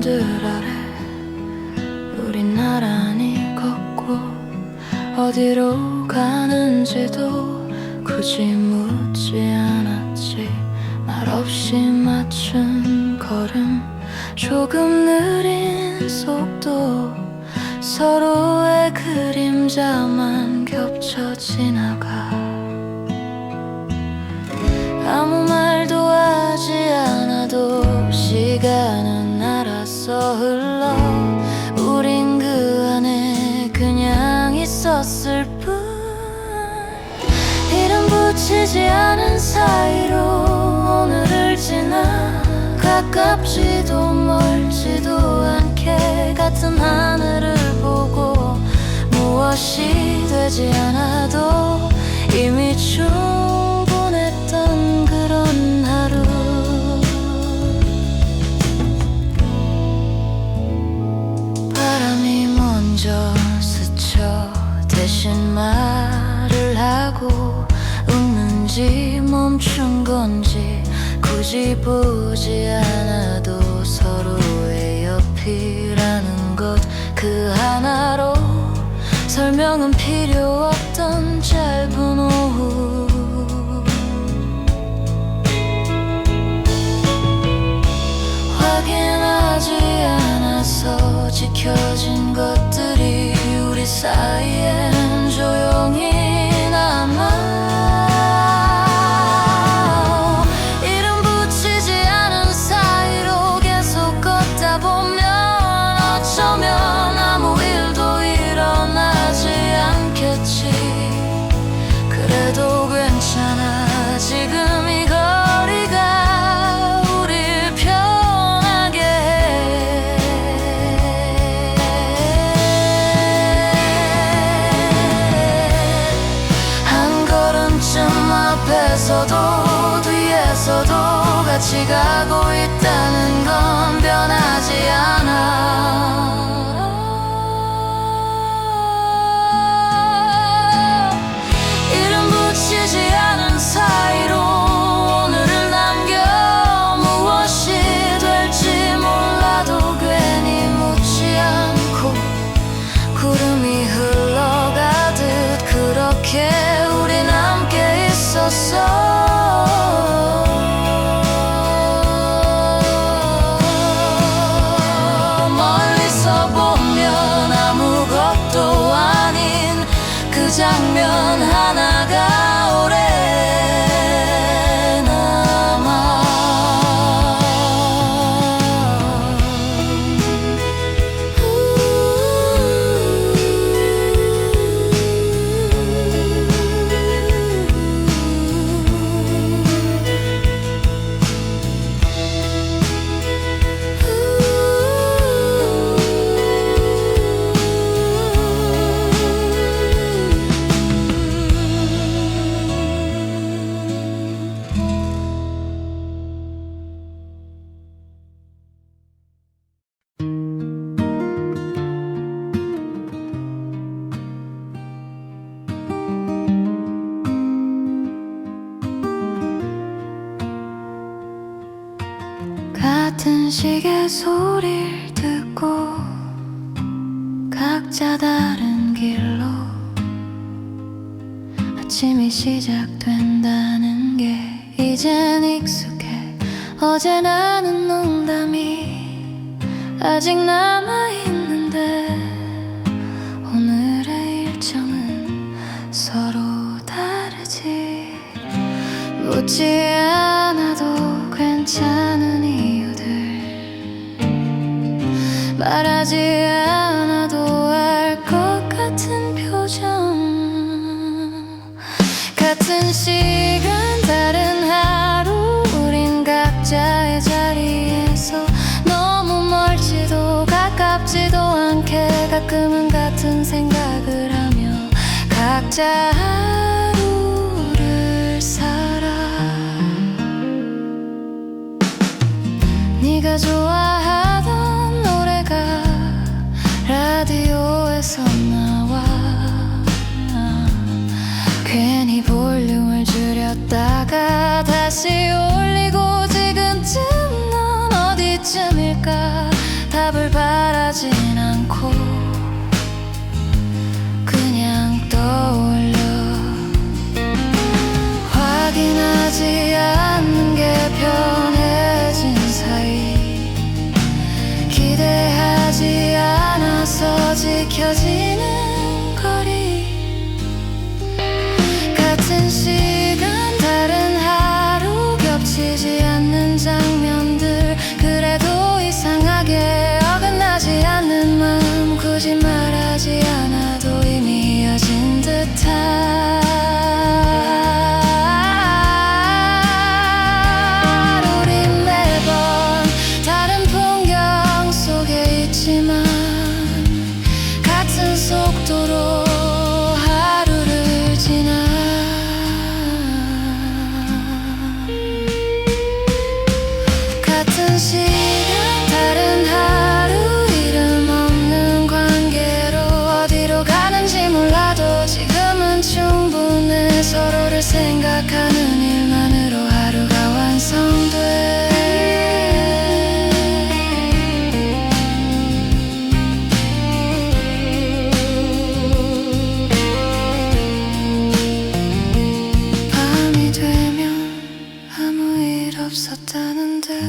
하늘 아래 우린 나란히 걷고 어디로 가는지도 굳이 묻지 않았지. 말없이 맞춘 걸음, 조금 느린 속도, 서로의 그림자만 겹쳐 지나가. 아무 말도 하지 않아도 시간은 알아서 흘러. 우린 그 안에 그냥 있었을 뿐. 이름 붙이지 않은 사이로 오늘을 지나. 가깝지도 멀지도 않게 같은 하늘을 보고 무엇이 되지 않아도 이미 충분했던 그런 하루. 바람이 먼저 스쳐 대신 말을 하고, 웃는지 멈춘 건지 굳이 보지 않아도 서로의 옆이라는 것 그 하나로 설명은 필요 없던 짧은 오후. 확인하지 않아서 지켜진 것들이 우리 사이엔 조용히 남아. 이름 붙이지 않은 사이로 계속 걷다 보면 어쩌면 아무 일도 일어나지 않겠지. 그래도 괜찮아. 지금 이 거리가 우릴 편하게 해. 한 걸음쯤 앞에서도 뒤에서도 같이 가고 있다는 건 변하지 않아. 이름 붙이지 않은 사이로 오늘을 남겨. 무엇이 될지 몰라도 괜히 묻지 않고 구름이 흘러가듯 그렇게 우린 함께 있었어. 멀리서 보면 아무것도 아닌 그 장면 하나가 오래 남아. 같은 시계 소리를 듣고 각자 다른 길로 아침이 시작된다는 게 이젠 익숙해. 어제 나는 농담이 아직 남아있는데 오늘의 일정은 서로 다르지. 묻지 않아도 괜찮은 이유들, 말하지 않아도 알 것 같은 표정. 같은 시간 다른 하루 우린 각자의 자리에서 너무 멀지도 가깝지도 않게 가끔은 같은 생각을 하며 각자 하루를 살아. 네가 좋아하던 노래가 라디오에서 나와. 괜히 볼륨을 줄였다가 다시 올리고 지금쯤 넌 어디쯤일까. 다 하진 않고 그냥 떠올려 확인하지 않는 게 편해진 사이 기대하지 않아서 지켜지는 거리 같은 시간 다른 하루 겹치지 않는 장면들 그래도 이상하게 어긋나지 않는 마음 굳이 말하지 않아도 이미 이어진 듯한 우린 매번 다른 풍경 속에 있지만 같은 속도로 하루를 지나 같은 시간 다른 하루 이름 없는 관계로 어디로 가는지 몰라도 지금은 충분해 서로를 생각하는 일만으로 하루가 완성돼 밤이 되면 아무 일 없었다는데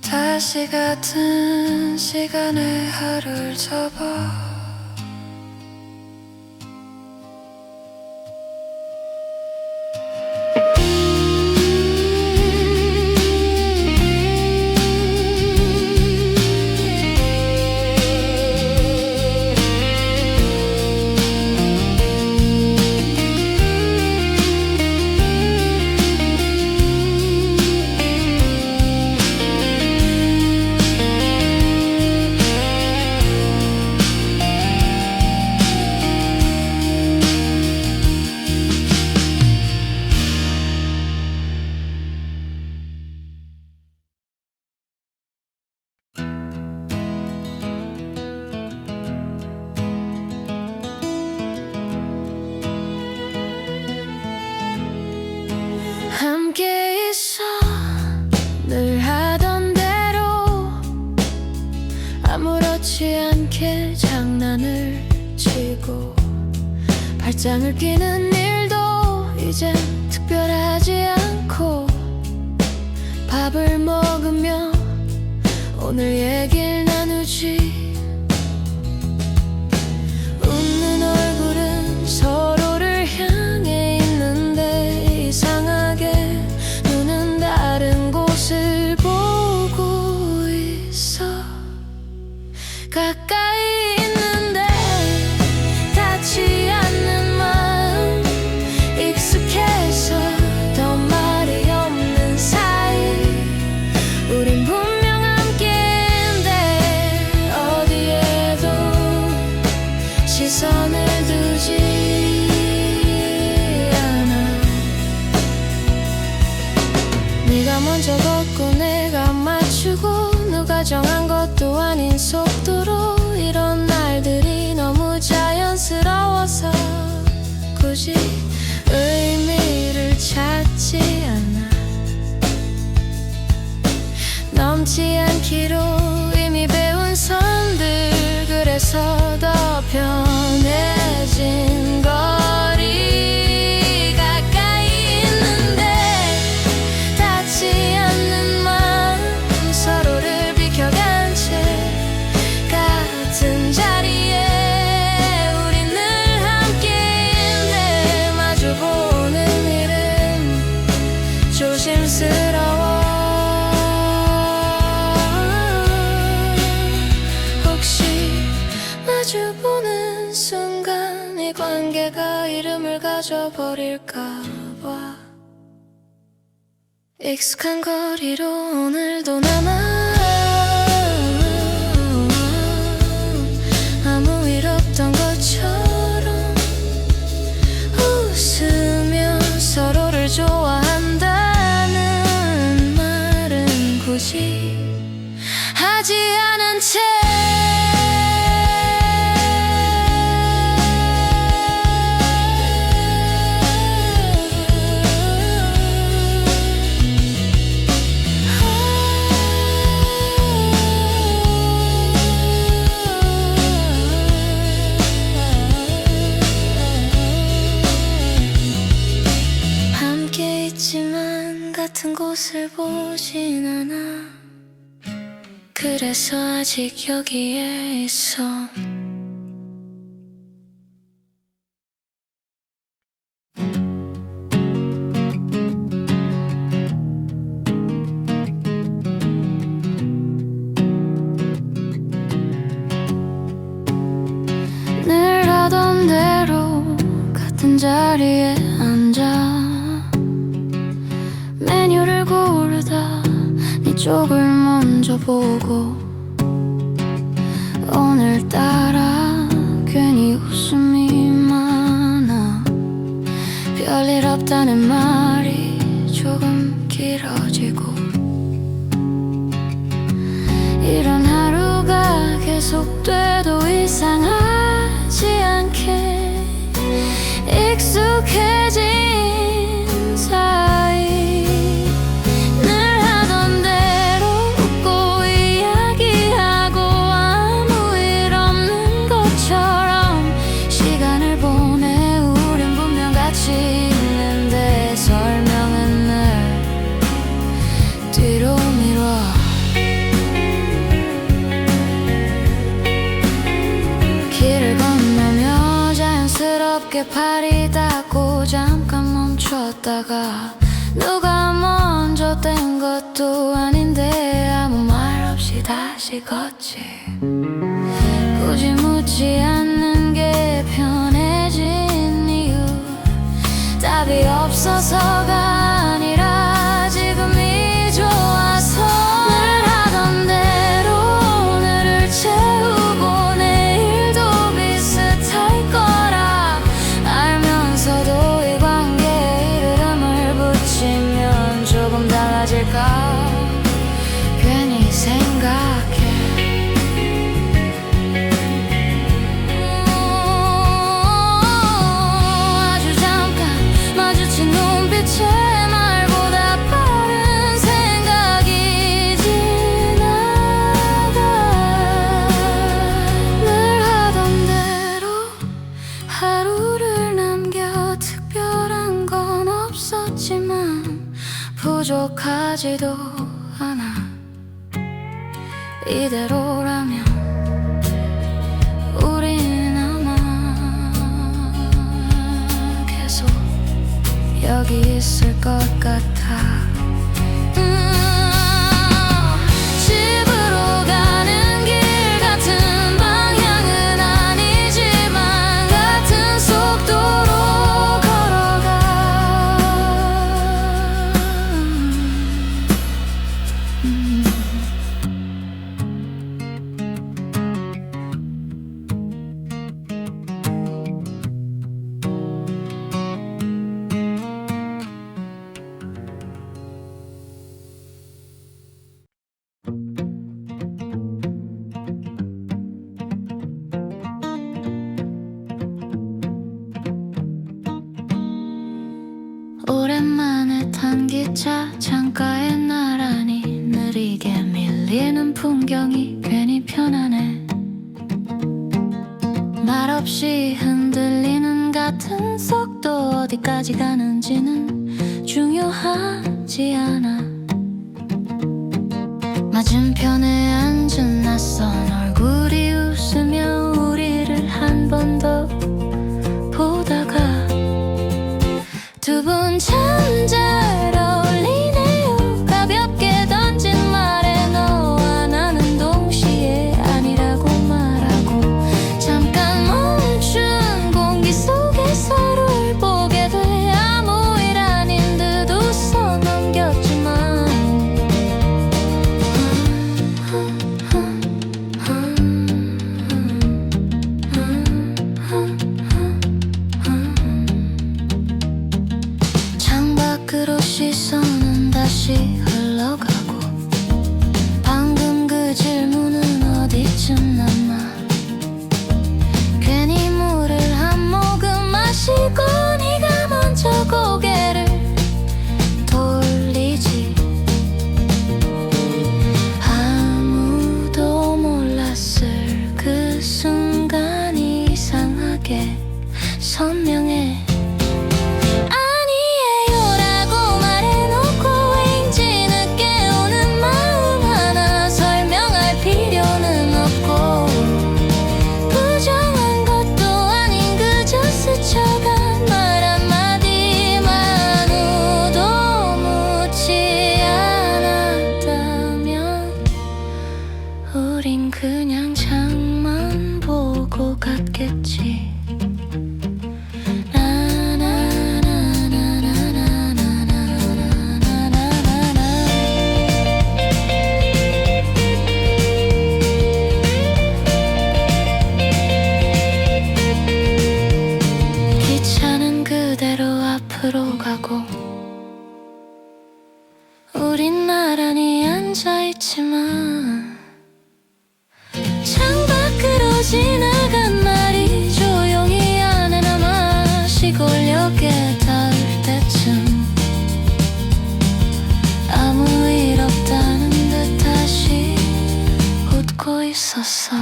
다시 같은 시간에 하루를 접어 함께 있어 늘 하던 대로 아무렇지 않게 장난을 치고 발장을 끼는 일도 이젠 특별하지 않고 밥을 먹으며 오늘 얘기를 나누지 웃는 얼굴은 서로를 향해 있는데 이상하게 눈은 다른 곳을 보고 있어 가까이 있는데 닿지 않는 마음 익숙해서 더 말이 없는 사이 우린 분명 함께인데 어디에도 시선을 두지 않아 네가 먼저 걷고 내가 맞추고 누가 정한 것도 아닌 속도로 이런 날들이 너무 자연스러워서 굳이 의미를 찾지 않아 넘지 않기로 이미 배운 선들 그래서 더 편해진 거리 가까이 있는데 닿지 않는 마음 서로를 비켜간 채 같은 자리에 우리 늘 함께인데 마주보는 일은 조심스러워 마주보는 순간 이 관계가 이름을 가져버릴까봐 익숙한 거리로 오늘도 남아 아무 일 없던 것처럼 웃으며 서로를 좋아한다는 말은 굳이 하지 않은 채 오진 않아. 그래서 아직 여기에 있어. 늘 하던 대로 같은 자리에 앉아 메뉴를 고르다 네 쪽을 먼저 보고 오늘따라 괜히 웃음이 많아. 별일 없다는 말이 조금 길어지고 이런 하루가 계속돼도 이상하지 않게 익숙해진 사이 늘 하던 대로 웃고 이야기하고 아무 일 없는 것처럼 시간을 보내. 우린 분명 같이 있는데 설명은 늘 뒤로 미뤄. 길을 건너며 자연스럽게 팔이 닿고 잠깐 멈췄다가 누가 먼저 뗀 것도 아닌데 아무 말 없이 다시 걷지. 굳이 묻지 않는 게 편해진 이유 답이 없어서가 아니라 지금이 좋아서. 늘 하던 대로 오늘을 채우고 내일도 비슷할 거라 알면서도 이 관계에 이름을 붙이면 조금 달라질까 괜히 생각해. 아주 잠깐 마주친 눈빛에 말보다 빠른 생각이 지나가. 늘 하던 대로 하루를 남겨 특별한 건 없었지만 부족하지도 않아. 이대로라면 우린 아마 계속 여기 있을 것 같아. 집으로 가는 길 같은 방향은 아니지만 같은 속도로 걸어가. 오랜만에 탄 기차 창가에 나란히 느리게 밀리는 풍경이 괜히 편하네. 말없이 흔들리는 같은 속도 어디까지 가는지는 중요하지 않아. 맞은편에 앉은 낯선 얼굴이 웃으며 우리를 한 번 더 보다가 두 분 참 잘 어울리네요. 가볍게 던진 말에 너와 나는 동시에 아니라고 말하고 잠깐 멈춘 공기 속에 서로를 보게 돼. 아무 일 아닌 듯 웃어 넘겼지만 우린 그냥 장만 보고 갔겠지. 기차는 그대로 앞으로 가고 우린 나란히 앉아있지만 창밖으로 지나간 날이 조용히 안에 남아 시골역에 닿을 때쯤 아무 일 없다는 듯 다시 웃고 있었어.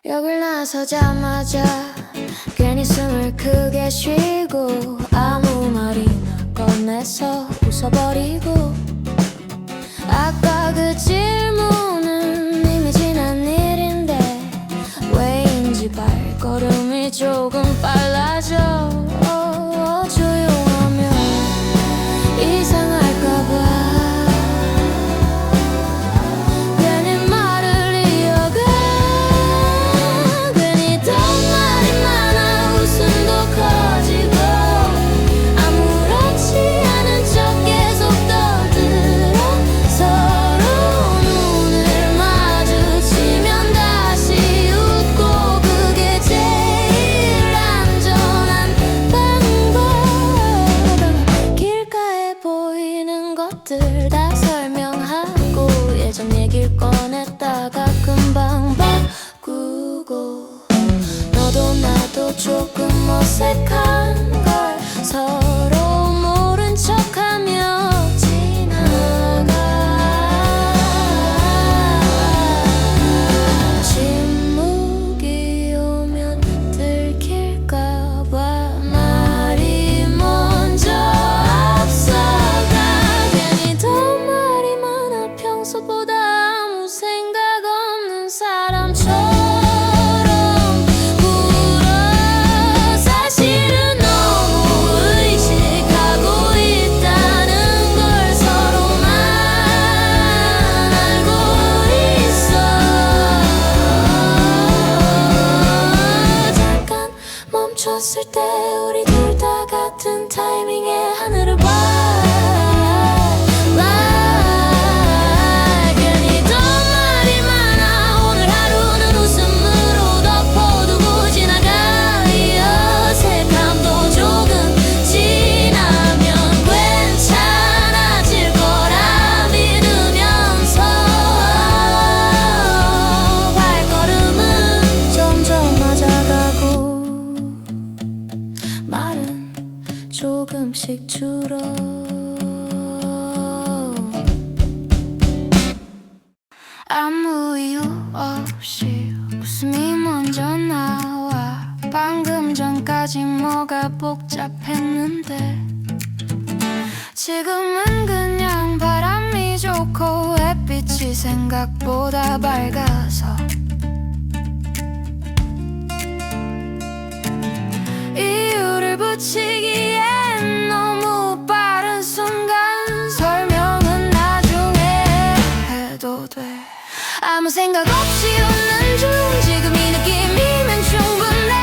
역을 나서자마자 괜히 숨을 크게 쉬고 아무 말이나 꺼내서 웃어버리고 아까 그 질문은 이미 지난 일인데 왜인지 발걸음이 조금 빨라져. 조용하면 이상할까봐 다 설명하고 예전 얘기를 꺼냈다가 금방 바꾸고 너도 나도 조금 어색한 걸 서로 모른 척하며 지나가. 침묵이 오면 들킬까봐 말이 먼저 평소보다 아무 생각 없는 사람처럼 굴어. 사실은 너무 의식하고 있다는 걸 서로만 알고 있어. 잠깐 멈췄을 때 우리 둘 다 같은 타이밍에 하늘을 봐. 조금씩 줄어. 아무 이유 없이 웃음이 먼저 나와. 방금 전까지 뭐가 복잡했는데 지금은 그냥 바람이 좋고 햇빛이 생각보다 밝아서 이유를 붙이기엔 너무 빠른 순간. 설명은 나중에 해도 돼. 아무 생각 없이 웃는 중 지금 이 느낌이면 충분해.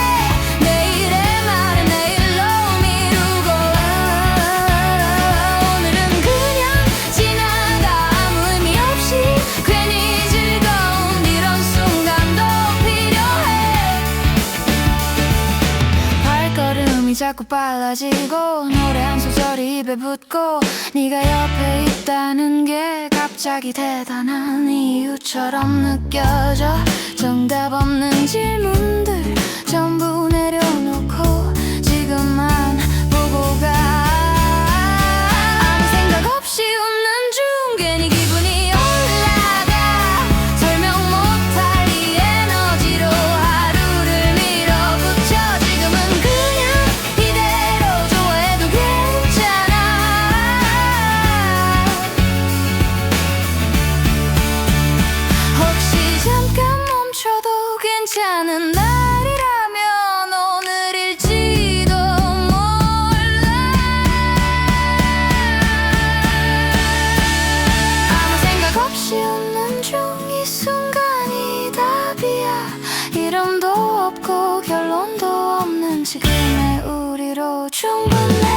내일의 말은 내일로 미루고 오늘은 그냥 지나가. 아무 의미 없이 괜히 즐거운 이런 순간도 필요해. 발걸음이 자꾸 빨라지고 노래 한 소절이 입에 붙고 네가 옆에 있다는 게 갑자기 대단한 이유처럼 느껴져. 정답 없는 질문들 전부 내려놓고 지금만 보고 가. 아무 생각 없이 웃는 중 괜히 기분이 올라가. 설명 못할 이 에너지로 하루를 밀어붙여. 지금은 그냥 이대로 좋아해도 괜찮아. 혹시 잠깐 멈춰도 괜찮은 날 지금의 우리로 충분해.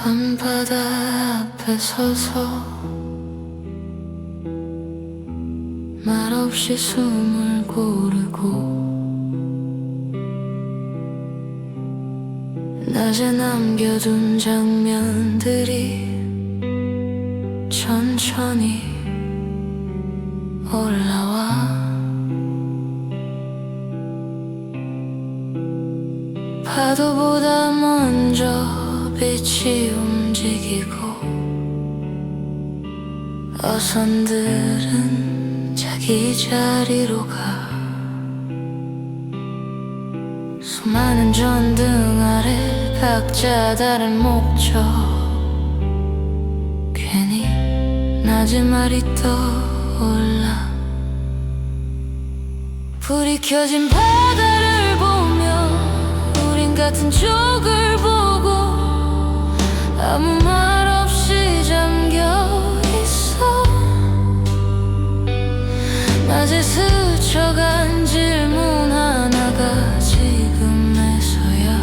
밤바다 앞에 서서 말없이 숨을 고르고 낮에 남겨둔 장면들이 천천히 올라와 파도보다 먼저 빛이 움직이고 어선들은 자기 자리로 가. 수많은 전등 아래 각자 다른 목적. 괜히 낮의 말이 떠올라. 불이 켜진 바다를 보며 우린 같은 쪽을 보고 아무 말 없이 잠겨 있어. 낮에 스쳐간 질문 하나가 지금에서야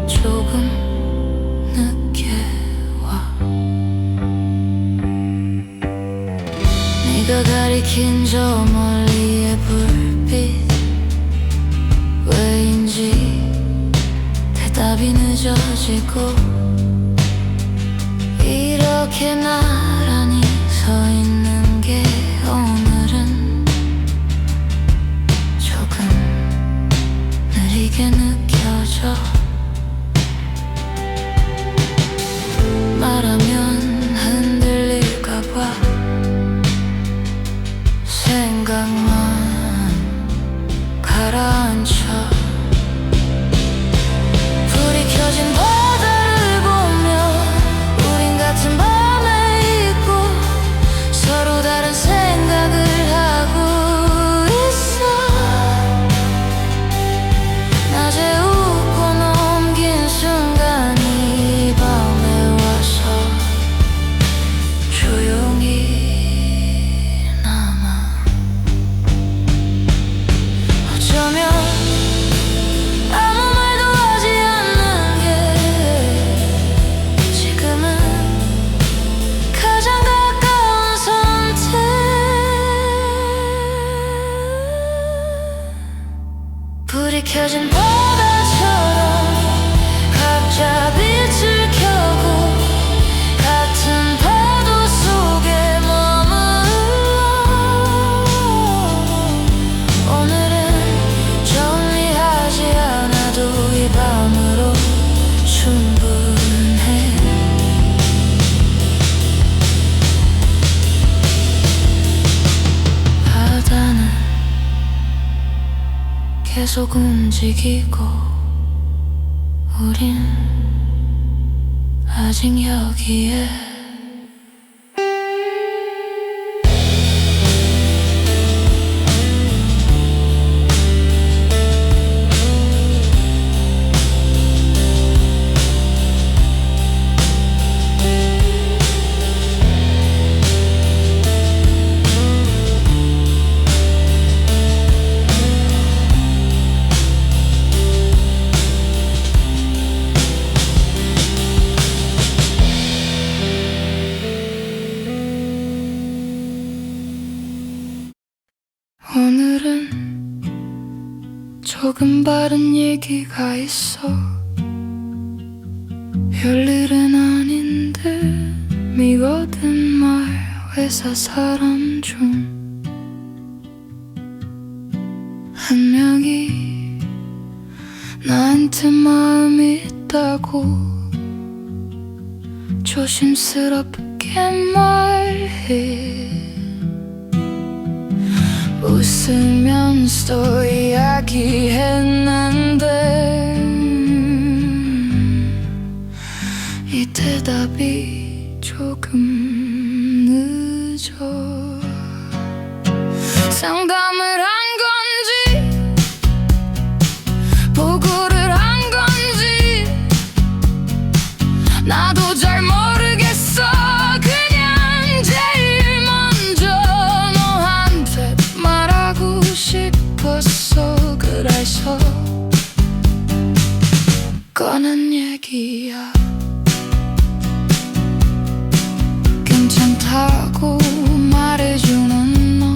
조금 늦게 와. 네가 가리킨 저 멀리의 불빛 왜인지 대답이 늦어지고 이렇게 나란히 서 있는 게 오늘은 조금 느리게 느껴져. 말하면 흔들릴까봐 생각만 가라앉혀. 불이 켜진 바다를 보며 우린 같은 밤에 있고 서로 다른 생각을 하고 있어. 낮에 웃고 넘긴 순간이 밤에 와서 조용히 남아. 어쩌면 아무 말도 하지 않는 게 지금은 가장 가까운 선택. 불이 켜진 바다처럼 각자 빛을 켜고 같은 파도 속에 머물러. 오늘은 정리하지 않아도 이 밤으로 충분해. 바다는 계속 움직이고 우린 아직 여기에. 오늘은 조금 바른 얘기가 있어. 별일은 아닌데 아니거든 말 회사 사람 중 한 명이 나한테 마음이 있다고 조심스럽게 말해. 웃으면서 이야기했는데 이 대답이 조금 늦어. 상담을 한 건지 보고를 한 건지 나도 잘 모르겠어. 그냥 제일 먼저 너한테 말하고 싶었어. 그래서 꺼낸 얘기야. 괜찮다고 말해주는 너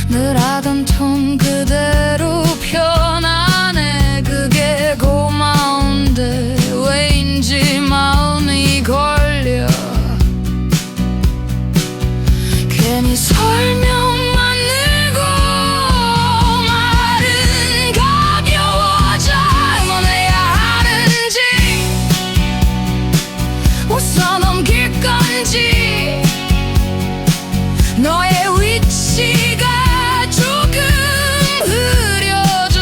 늘 하던 톤 그대로 편안해. 그게 고마운데 왜인지 마음이 걸려. 괜히 설명만 늘고 말은 가벼워져. 응원해야 하는지 웃어 넘길 건지 너의 위치가 조금 흐려져.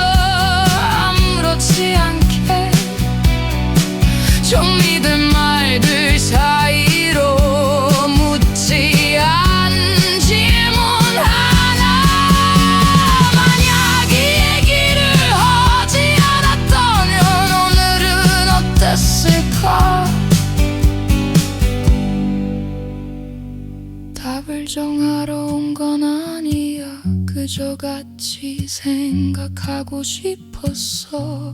아무렇지 않게 좀 믿은 말들 사이로 묻지 않은 질문 하나. 만약 이 얘기를 하지 않았다면 오늘은 어땠을까. 답을 정하러 온 건 아니야. 그저 같이 생각하고 싶었어.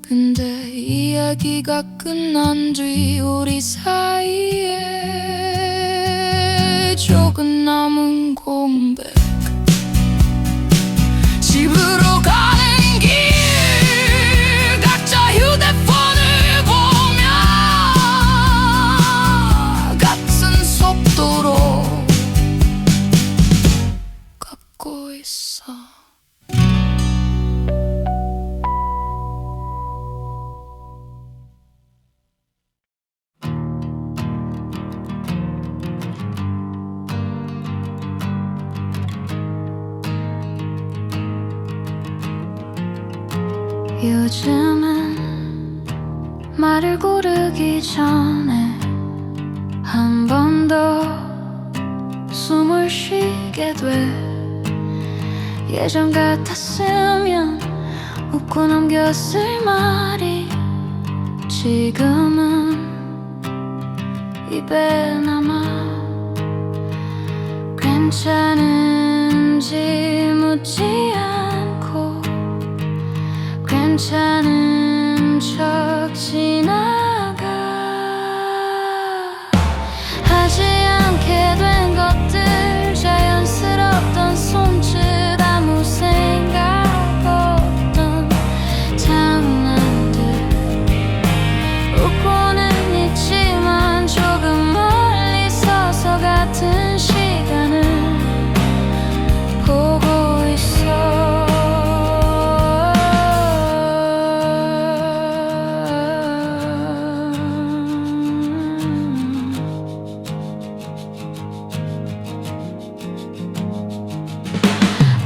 근데 이야기가 끝난 뒤 우리 사이에 조금 남은 공백. 집으로 가는 길 각자 휴대폰을 보며 같은 속도로 걷고 있어. 요즘은 말을 고르기 전에 한 번 더 숨을 쉬게 돼. 예전 같았으면 웃고 넘겼을 말이 지금은 입에 남아. 괜찮은지 묻지 않고 괜찮은 척 지나가. 하지 않게 된 것들 자연스럽던 손짓 아무 생각 없던 장난들 웃고는 있지만 조금 멀리 서서 같은 시간을 보고 있어.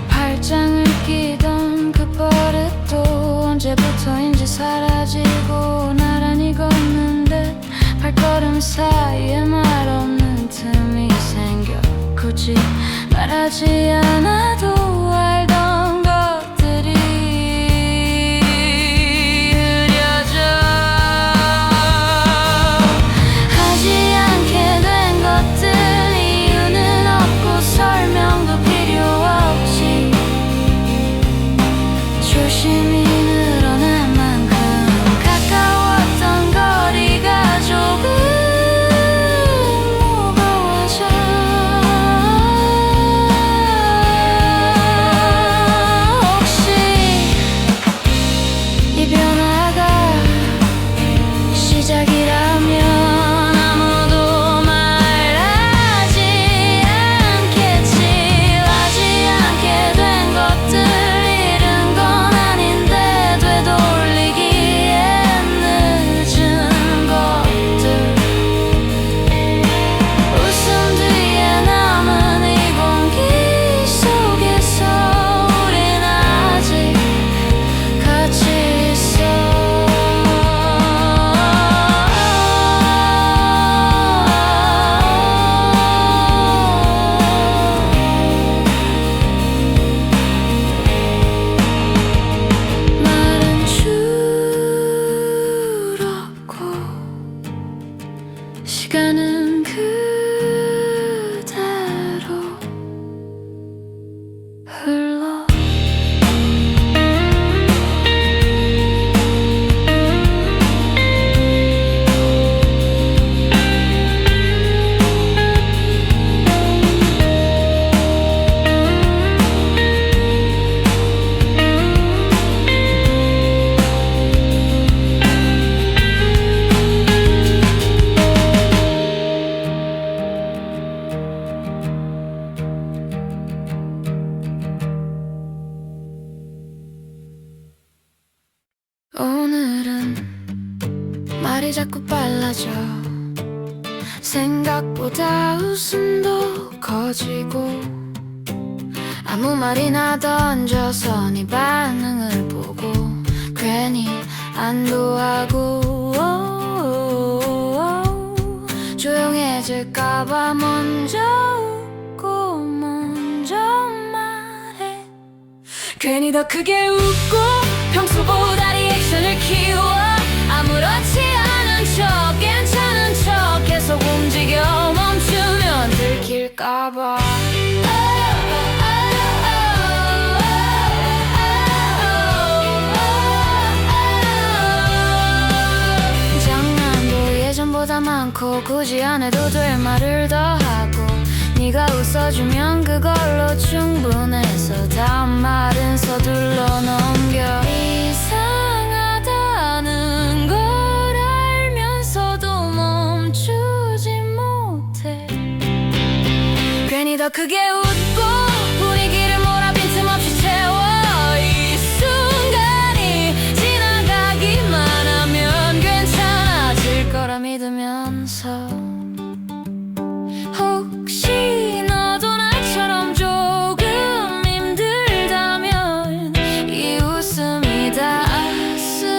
팔짱을 끼던 그 버릇도 언제부터인지 사라지고 나란히 걷는데 발걸음 사이에 말 없는 틈이 생겨. 굳이 말하지 않아도 알던 것들이 흐려져. 하지 않게 된 것들 이유는 없고 설명도 필요 없지. 조심히 늘어난 만큼 가까웠던 거리가 조금 무거워져. 시간은 그대로 흘러 오늘은 말이 자꾸 빨라져 생각보다 웃음도 커지고 아무 말이나 던져서 네 반응을 보고 괜히 안도하고 조용해질까봐 먼저 웃고 먼저 말해 괜히 더 크게 웃고 평소보다 리액션을 키워 아무렇지 않은 척 괜찮은 척 계속 움직여 멈추면 들킬까봐 장난도 예전보다 많고 굳이 안 해도 될 말을 더 하고 네가 웃어주면 그걸로 충분해서 다음 말은 서둘러 넘겨 이상하다는 걸 알면서도 멈추지 못해 괜히 더 크게 웃고 분위기를 몰아 빈틈없이 채워 이 순간이 지나가기만 하면 괜찮아질 거라 믿으면서 혹시 너도 나처럼 조금 힘들다면 이 웃음이 닿았으면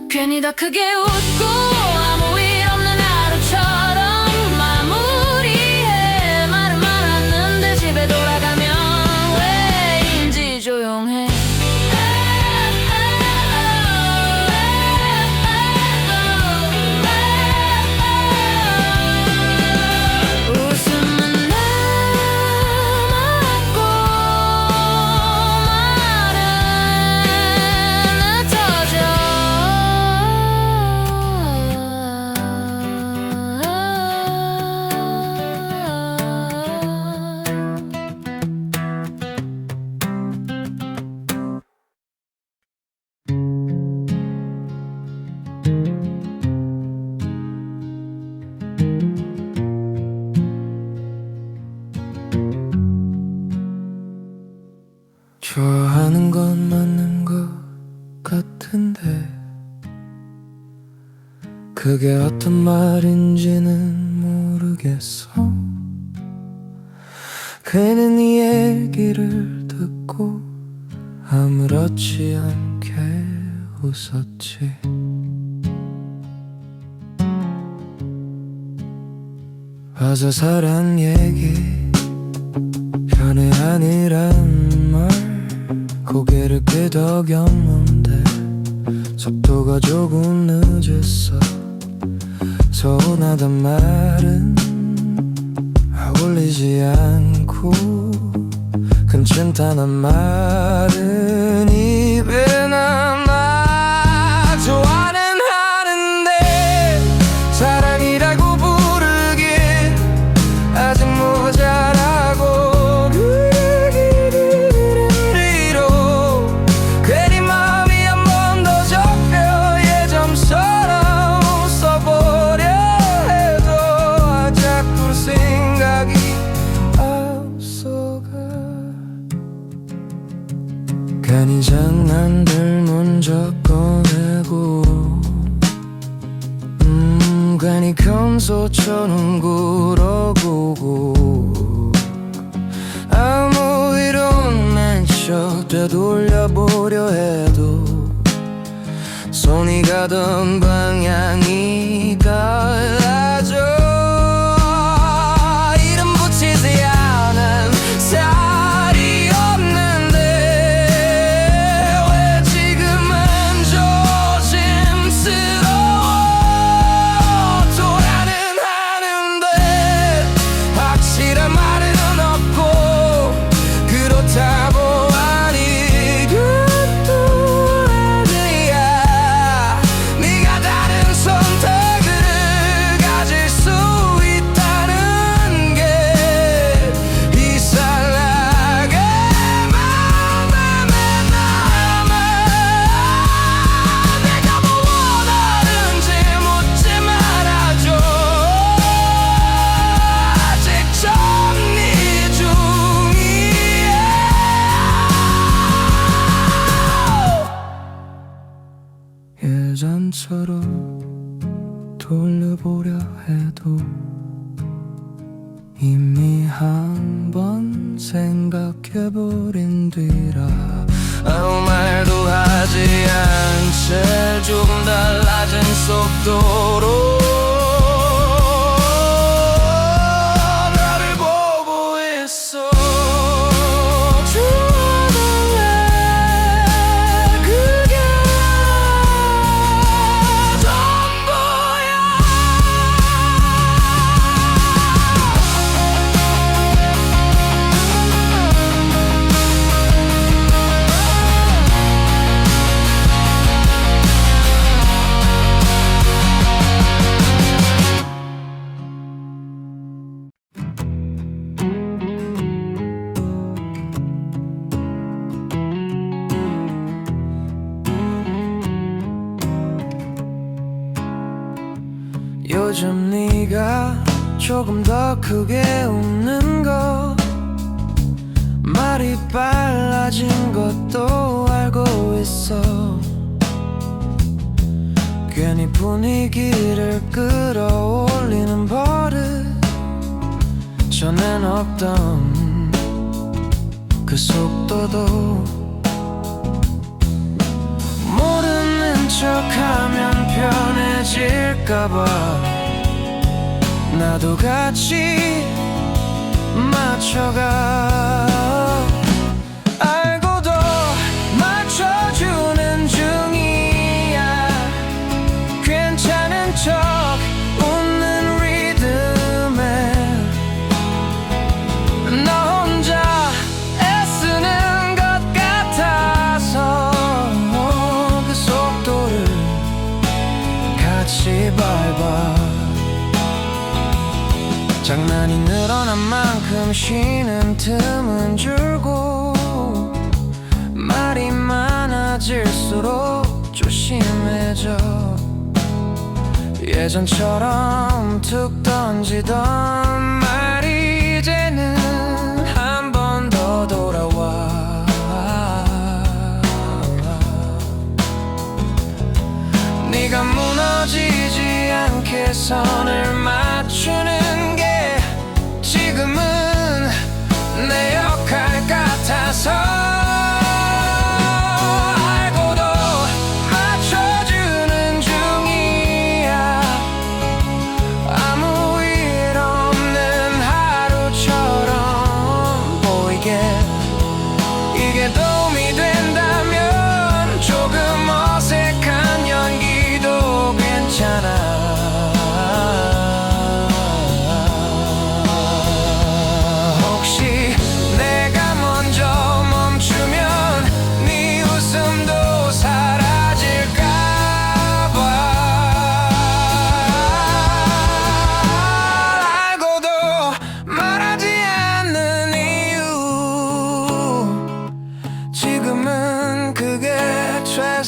괜히 더 크게 웃고 아무 일 없는 하루처럼 마무리해 말은 많았는데 집에 돌아가면 왜인지 조용해 좋아하는 건 맞는 것 같은데 그게 어떤 말인지는 모르겠어 괜히 네 얘기를 듣고 아무렇지 않게 웃었지 와서 사랑 얘기 연애아니란 말 고개를 끄덕였는데 속도가 조금 늦었어 서운하단 말은 어울리지 않고 괜찮다는 말은 입에 남아 좋아는 하는데 사랑이라고 부르긴 아직 모자라고 괜히 장난들 먼저 꺼내고 괜히 큰 소처럼 굴어보고 아무 일 없는 척 되돌려보려 해도 손이 가던 방향이 달라져 이름 붙이지 않은 살이 없는데 왜 지금은 조심스러워 돌려보려 해도 이미 한 번 생각해버린 뒤라 아무 말도 하지 않은 채 조금 달라진 속도로 나를 보고 있어. 좋아할래 그게 전부야. 요즘 네가 조금 더 크게 웃는 거 말이 빨라진 것도 알고 있어. 괜히 분위기를 끌어올리는 버릇 전엔 없던 그 속도도 모르는 척하면 편해질까봐 나도 같이 맞춰가. 알고도 맞춰주는 중이야. 괜찮은 척 웃는 리듬에 너 혼자 애쓰는 것 같아서 그 속도를 같이 밟아. 장난이 늘어난 만큼 쉬는 틈은 줄고 말이 많아질수록 조심해져. 예전처럼 툭 던지던 말이 이제는 한 번 더 돌아와. 네가 무너지지 않게 선을 맞추는 게 지금은 내 역할 같아서. 알고도 맞춰주는 중이야. 아무 일 없는 하루처럼 보이게 이게 도움이 된다면 조금 어색한 연기도 괜찮아.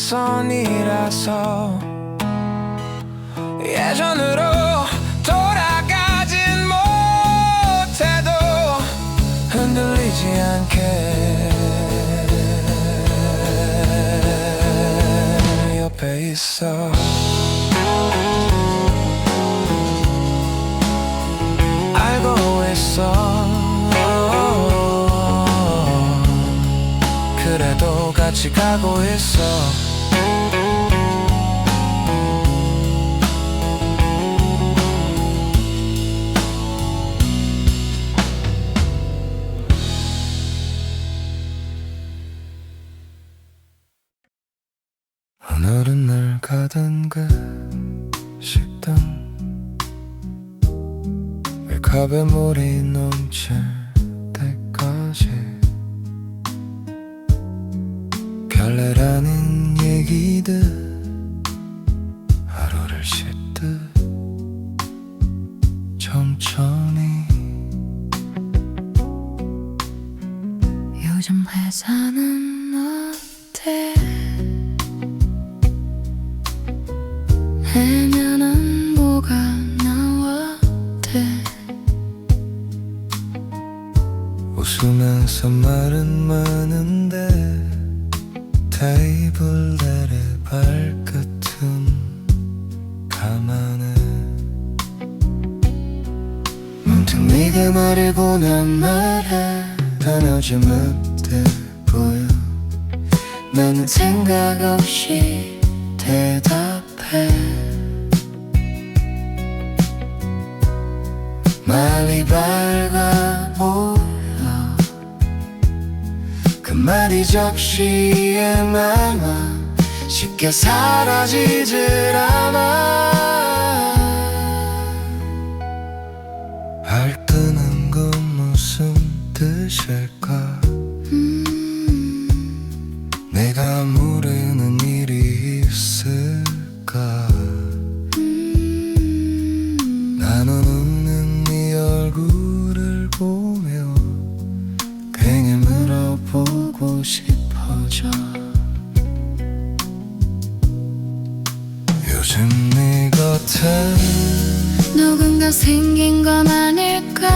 최선이라서 예전으로 돌아가진 못해도 흔들리지 않게 옆에 있어. 알고 있어. 그래도 같이 가고 있어. 오늘은 늘 가던 그 식당 컵에 물이 넘칠 때까지 별내라는 얘기들 하루를 씻듯 천천히. 요즘 회사는 어때? 해면은 뭐가 나왔대? 웃으면서 말은 많은데 테이블 아래 발끝은 가만해. 네가 말해고 난 말해 변하지 못해 보여. 나는 생각 없이 대답해. 말이 밝아 보여. 그 말이 접시에 남아 쉽게 사라지질 않아. 알뜨는 건 무슨 뜻일까? 내가 모르는 일이 있을까? 나는 웃는 네 얼굴을 보며 괜히 물어보고 싶어져. 요즘 네 곁에 누군가 생긴 건 아닐까?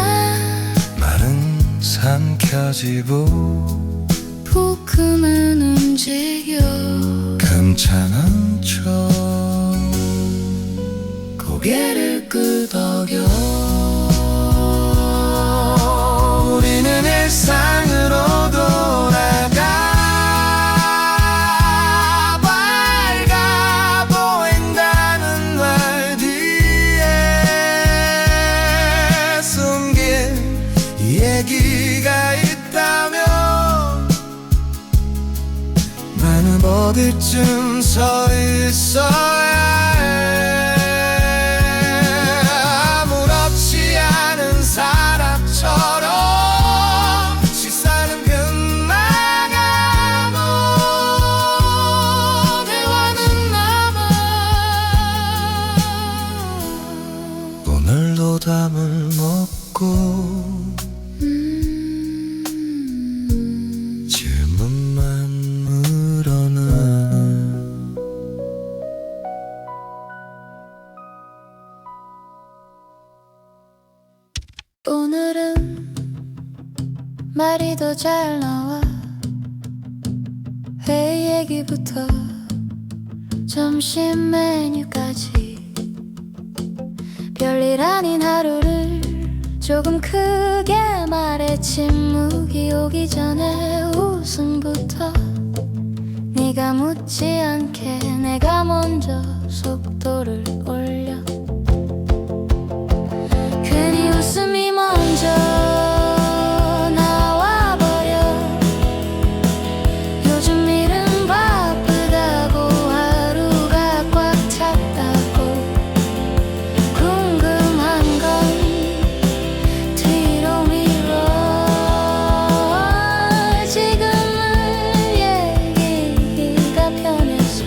말은 삼켜지고 부금은 움직여. 괜찮은 척 고개를 끄덕여. 우리는 일상으로 돌아가. 밝아 보인다는 말 뒤에 숨긴 얘기가 있다면 나는 어디쯤 서 있어야 해. 아무렇지 않은 사람처럼 시선은 빗나가고 대화는 남아. 오늘도 담을 먹고 질문만 물어나. 오늘은 말이 더 잘 나와. 회의 얘기부터 점심 메뉴까지 별일 아닌 하루를 조금 크게 말해. 침묵이 오기 전에 웃음부터. 네가 묻지 않게 내가 먼저 속도를 올려. 괜히 웃음이 먼저 나와버려. 요즘 일은 바쁘다고 하루가 꽉 찼다고. 궁금한 건 뒤로 미뤄. 지금은 얘기가 편해서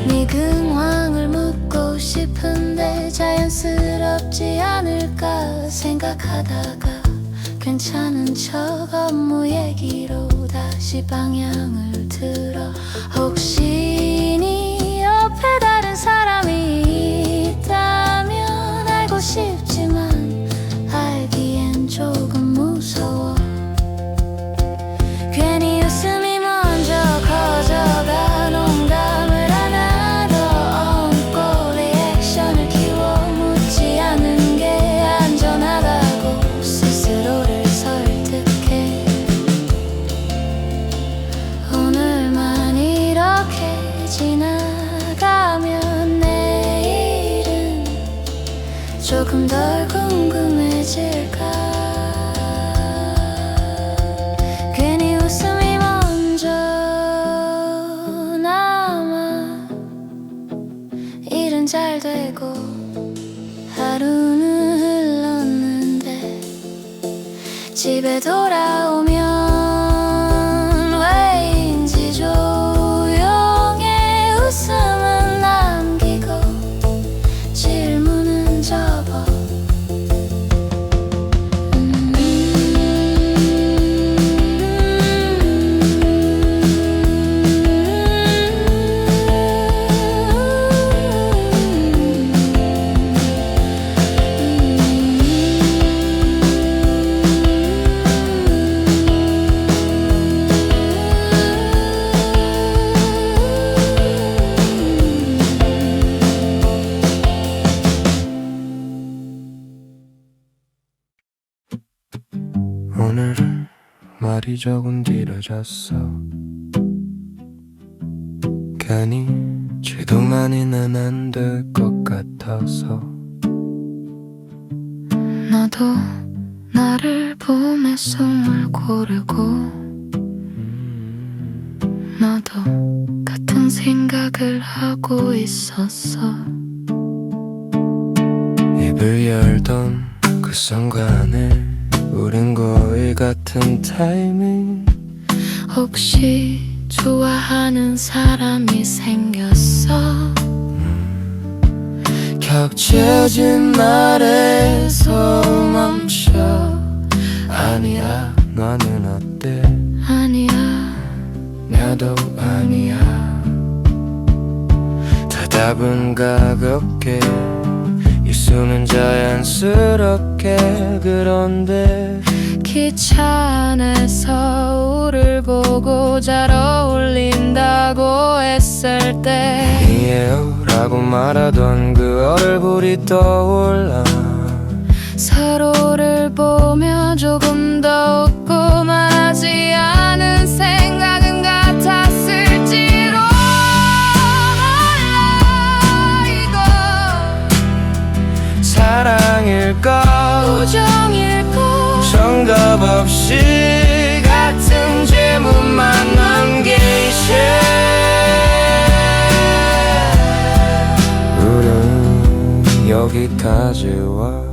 네 근황을 묻고 싶은데 자연스럽지 않을까 생각하다가 괜찮은 척 업무 얘기로 다시 방향을 틀어. 혹시 네 옆에 다른 사람이 있다면 알고 싶지만 알기엔 조금 무서워. 괜히 웃음이 먼저 커져가. 농담을 하나 더 얹고 리액션을 키워. 묻지 않는 게 안전하다고 스스로를 설득해. 오늘만 이렇게 지나가면 내일은 조금 덜 궁금해질까. 괜히 웃음이 먼저 남아. 일은 잘 되고 하루는 흘렀는데 집에 돌아오면 왜인지 조용해. 웃음은 남기고 질문은 접어. 말이 조금 길어졌어. 괜히 지도만이는 안 될 것 같아서. 너도 나를 보며 숨을 고르고 너도 같은 생각을 하고 있었어. 입을 열던 그 순간에 우린 거의 같은 타이밍. 혹시 좋아하는 사람이 생겼어? 격해진 말에서 멈춰. 아니야, 너는 어때? 아니야, 나도 아니야. 대답은 가볍게, 입술은 자연스럽게. 그런데 기차 안에서 우릴 보고 잘 어울린다고 했을 때 이에요라고 말하던 그 얼굴이 떠올라. 서로를 보며 조금 더 웃고 말하지 않은 생각은 같았을지도 몰라. 이건 사랑일까 우정일까? 정답 없이 같은 질문만 남긴 우린 여기까지 와.